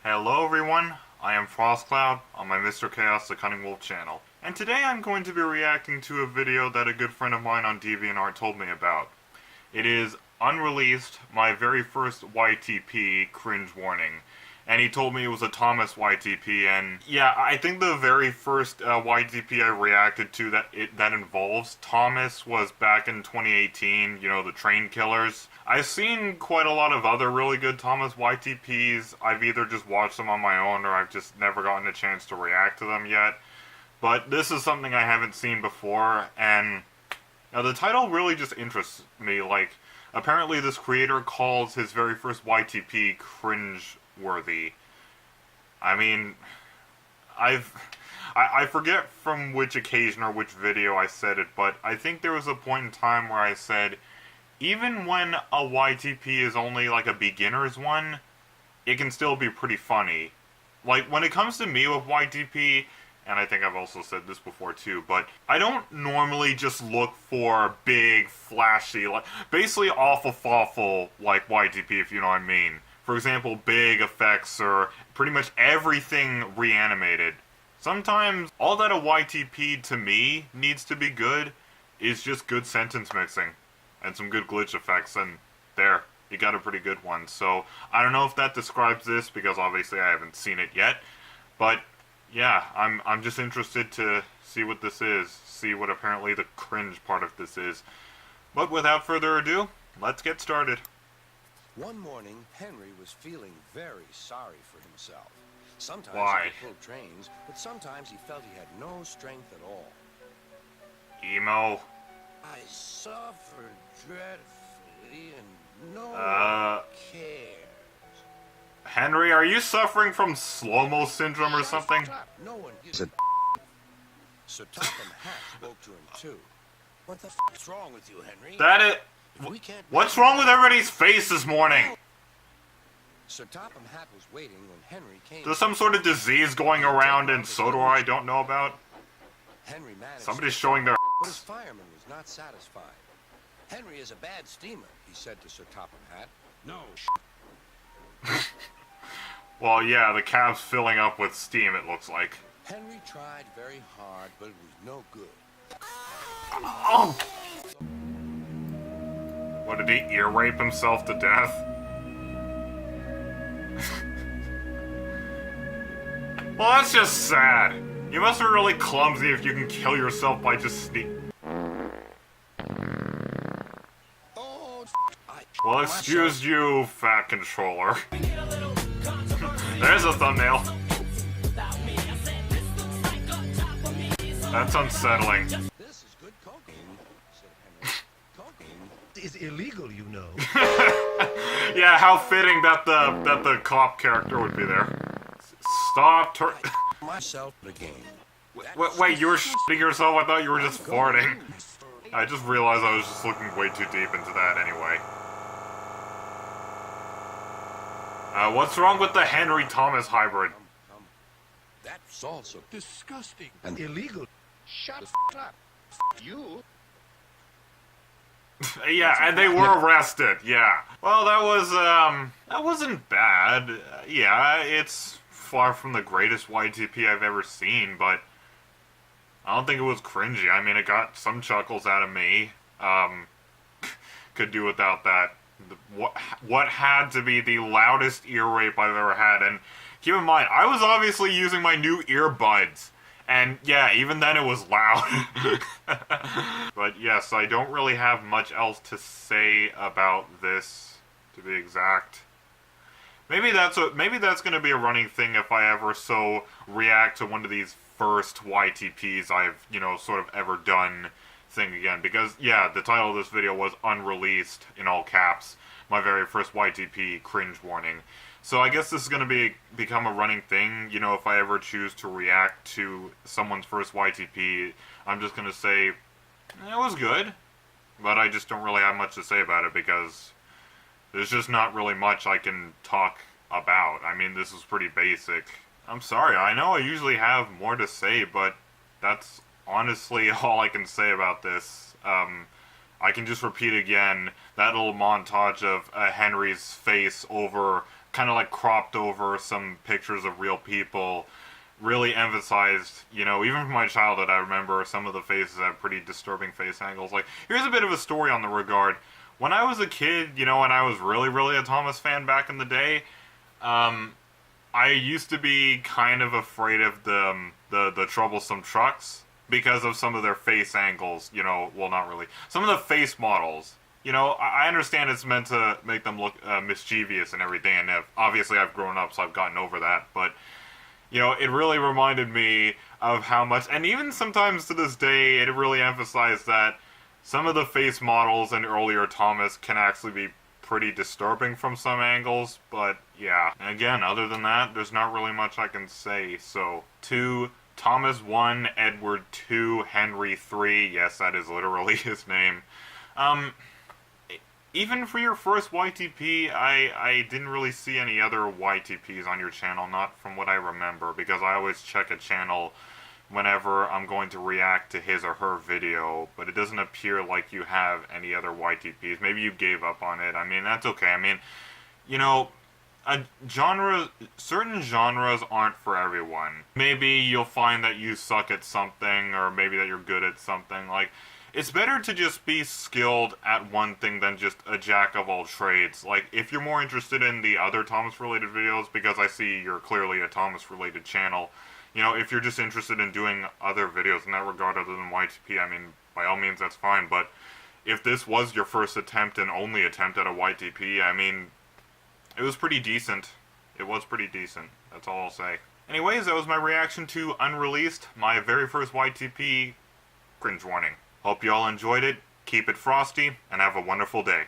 Hello everyone, I am FrostCloud on my Mr. Chaos the Cunning Wolf channel, and today I'm going to be reacting to a video that a good friend of mine on DeviantArt told me about. It is Unreleased, my very first YTP cringe warning, and he told me it was a Thomas YTP, and yeah, I think the very first YTP I reacted to that involves Thomas was back in 2018, you know, the train killers. I've seen quite a lot of other really good Thomas YTPs. I've either just watched them on my own or I've just never gotten a chance to react to them yet. But this is something I haven't seen before, and now the title really just interests me. Like, apparently this creator calls his very first YTP cringe-worthy. I mean, I forget from which occasion or which video I said it, but I think there was a point in time where I said, even when a YTP is only like a beginner's one, it can still be pretty funny. Like, when it comes to me with YTP, and I think I've also said this before too, but I don't normally just look for big, flashy, like, basically awful, like YTP, if you know what I mean. For example, big effects or pretty much everything reanimated. Sometimes all that a YTP to me needs to be good is just good sentence mixing and some good glitch effects, and there, you got a pretty good one. So I don't know if that describes this, because obviously I haven't seen it yet, but yeah, I'm just interested to see what this is, see what apparently the cringe part of this is. But without further ado, let's get started. One morning, Henry was feeling very sorry for himself. Sometimes Why? he could pull trains, but sometimes he felt he had no strength at all. Emo. I suffered dreadfully, and no one cares. Henry, are you suffering from slow-mo syndrome or something? No one gives a So Topham Hatt spoke to him too. What the f***'s wrong with you, Henry? That it. What's wrong with everybody's face this morning? Sir Topham Hatt was waiting when Henry came. There's some sort of disease going around in Sodor I don't know about. Henry managed. Somebody's showing their But his fireman was not satisfied. Henry is a bad steamer, he said to Sir Topham Hatt. No. Well, yeah, the cab's filling up with steam, it looks like. Henry tried very hard, but it was no good. Oh! What, did he ear rape himself to death? Well, that's just sad. You must be really clumsy if you can kill yourself by just Oh, Well, excuse you, fat controller. There's a thumbnail. That's unsettling. This is good cocaine, said Henry. Cocaine is illegal, you know. Yeah, how fitting that the cop character would be there. Stop myself again. Wait, you were shitting yourself? I thought you were just farting. I just realized I was just looking way too deep into that anyway. What's wrong with the Henry Thomas hybrid? That's also disgusting and illegal. Shut up. You. Yeah, and they were arrested, yeah. Well, that wasn't bad. Yeah, it's far from the greatest YTP I've ever seen, but I don't think it was cringy. I mean, it got some chuckles out of me. Could do without that. What had to be the loudest ear rape I've ever had, and keep in mind, I was obviously using my new earbuds. And yeah, even then it was loud. But yes, I don't really have much else to say about this, to be exact. Maybe that's going to be a running thing if I ever so react to one of these first YTPs I've, you know, sort of ever done thing again. Because yeah, the title of this video was Unreleased in all caps, my very first YTP cringe warning. So I guess this is going to become a running thing, you know, if I ever choose to react to someone's first YTP, I'm just going to say, it was good, but I just don't really have much to say about it, because there's just not really much I can talk about. I mean, this is pretty basic. I'm sorry, I know I usually have more to say, but that's honestly all I can say about this. I can just repeat again that little montage of Henry's face over kind of like cropped over some pictures of real people, really emphasized, you know, even from my childhood, I remember some of the faces have pretty disturbing face angles. Like, here's a bit of a story on the regard. When I was a kid, you know, and I was really, really a Thomas fan back in the day, I used to be kind of afraid of the troublesome trucks because of some of their face angles, you know, well, not really. Some of the face models. You know, I understand it's meant to make them look mischievous and everything, and obviously I've grown up, so I've gotten over that, but, you know, it really reminded me of how much, and even sometimes to this day, it really emphasized that some of the face models in earlier Thomas can actually be pretty disturbing from some angles, but yeah. And again, other than that, there's not really much I can say, so, to Thomas 1, Edward 2, Henry 3, yes, that is literally his name, even for your first YTP, I didn't really see any other YTPs on your channel, not from what I remember, because I always check a channel whenever I'm going to react to his or her video, but it doesn't appear like you have any other YTPs. Maybe you gave up on it. I mean, that's okay. I mean, you know, certain genres aren't for everyone. Maybe you'll find that you suck at something, or maybe that you're good at something. Like, it's better to just be skilled at one thing than just a jack of all trades. Like, if you're more interested in the other Thomas-related videos, because I see you're clearly a Thomas-related channel, you know, if you're just interested in doing other videos in that regard other than YTP, I mean, by all means, that's fine. But if this was your first attempt and only attempt at a YTP, I mean, it was pretty decent. It was pretty decent. That's all I'll say. Anyways, that was my reaction to Unreleased, my very first YTP. Cringe warning. Hope you all enjoyed it, keep it frosty, and have a wonderful day.